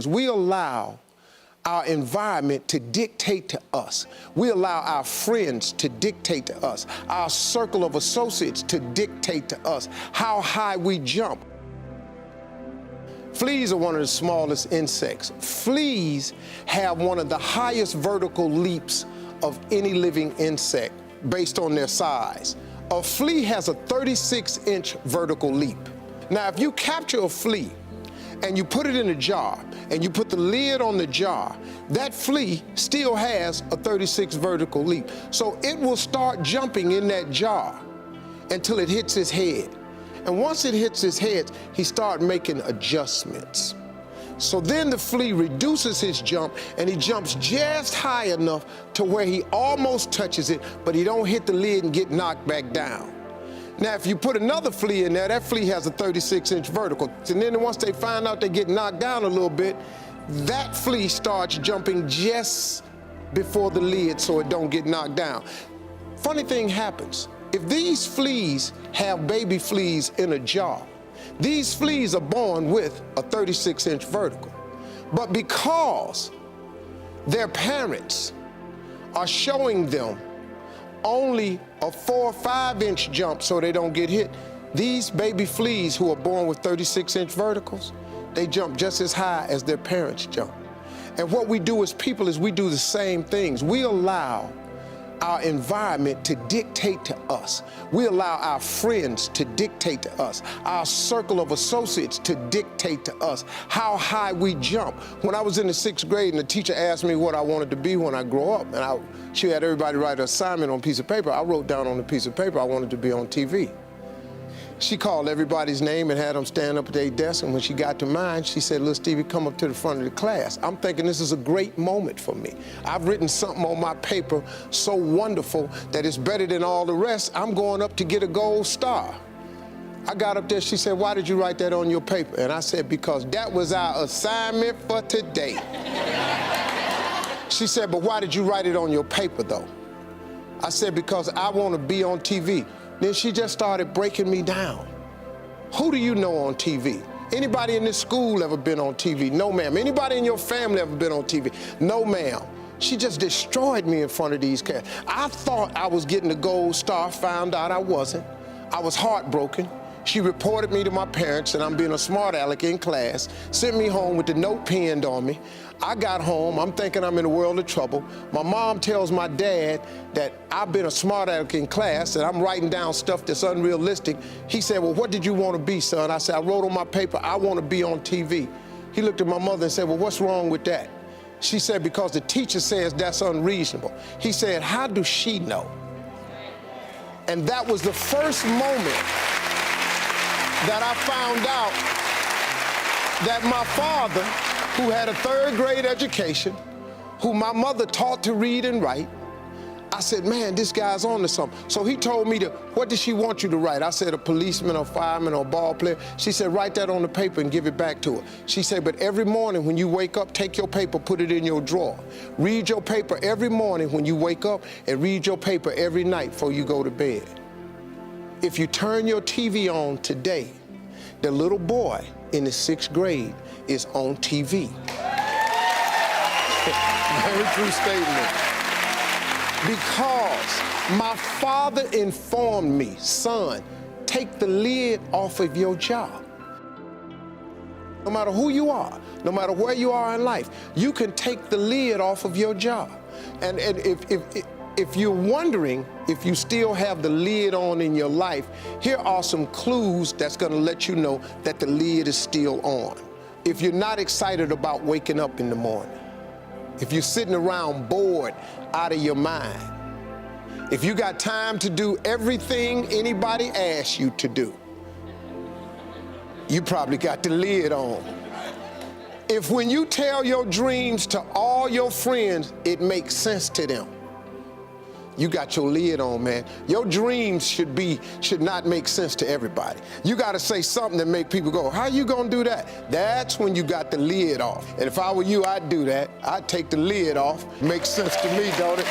We allow our environment to dictate to us. We allow our friends to dictate to us, our circle of associates to dictate to us how high we jump. Fleas are one of the smallest insects. Fleas have one of the highest vertical leaps of any living insect based on their size. A flea has a 36-inch vertical leap. Now, if you capture a flea and you put it in a jar and you put the lid on the jar, that flea still has a 36 vertical leap. So it will start jumping in that jar until it hits his head. And once it hits his head, he starts making adjustments. So then the flea reduces his jump and he jumps just high enough to where he almost touches it, but he don't hit the lid and get knocked back down. Now, if you put another flea in there, that flea has a 36-inch vertical. And then once they find out they get knocked down a little bit, that flea starts jumping just before the lid so it don't get knocked down. Funny thing happens. If these fleas have baby fleas in a jar, these fleas are born with a 36-inch vertical. But because their parents are showing them only a 4 or 5-inch jump so they don't get hit, these baby fleas who are born with 36-inch verticals, they jump just as high as their parents jump. And what we do as people is we do the same things. We allow our environment to dictate to us. We allow our friends to dictate to us, our circle of associates to dictate to us how high we jump. When I was in the 6th grade and the teacher asked me what I wanted to be when I grow up, and she had everybody write an assignment on a piece of paper, I wrote down on a piece of paper I wanted to be on TV. She called everybody's name and had them stand up at their desk, and when she got to mine, she said, "Little Stevie, come up to the front of the class." I'm thinking this is a great moment for me. I've written something on my paper so wonderful that it's better than all the rest. I'm going up to get a gold star. I got up there, she said, "Why did you write that on your paper?" And I said, "Because that was our assignment for today." She said, "But why did you write it on your paper, though?" I said, "Because I want to be on TV." Then she just started breaking me down. Who do you know on TV? Anybody in this school ever been on TV? No, ma'am. Anybody in your family ever been on TV? No, ma'am. She just destroyed me in front of these cats. I thought I was getting a gold star, found out I wasn't. I was heartbroken. She reported me to my parents, and I'm being a smart aleck in class, sent me home with the note pinned on me. I got home, I'm thinking I'm in a world of trouble. My mom tells my dad that I've been a smart aleck in class, and I'm writing down stuff that's unrealistic. He said, "Well, what did you want to be, son?" I said, "I wrote on my paper, I want to be on TV." He looked at my mother and said, "Well, what's wrong with that?" She said, "Because the teacher says that's unreasonable." He said, "How does she know?" And that was the first moment that I found out that my father, who had a 3rd grade education, who my mother taught to read and write, I said, "Man, this guy's on to something." So he told me what did she want you to write? I said, "A policeman or fireman or ball player." She said, "Write that on the paper and give it back to her." She said, "But every morning when you wake up, take your paper, put it in your drawer. Read your paper every morning when you wake up, and read your paper every night before you go to bed. If you turn your TV on today, the little boy in the 6th grade is on TV." Very true statement. Because my father informed me, "Son, take the lid off of your job." No matter who you are, no matter where you are in life, you can take the lid off of your job. And if you're wondering if you still have the lid on in your life, here are some clues that's gonna let you know that the lid is still on. If you're not excited about waking up in the morning, if you're sitting around bored out of your mind, if you got time to do everything anybody asks you to do, you probably got the lid on. If when you tell your dreams to all your friends, it makes sense to them, you got your lid on, man. Your dreams should not make sense to everybody. You gotta say something that make people go, "How you gonna do that?" That's when you got the lid off. And if I were you, I'd do that. I'd take the lid off. Makes sense to me, don't it?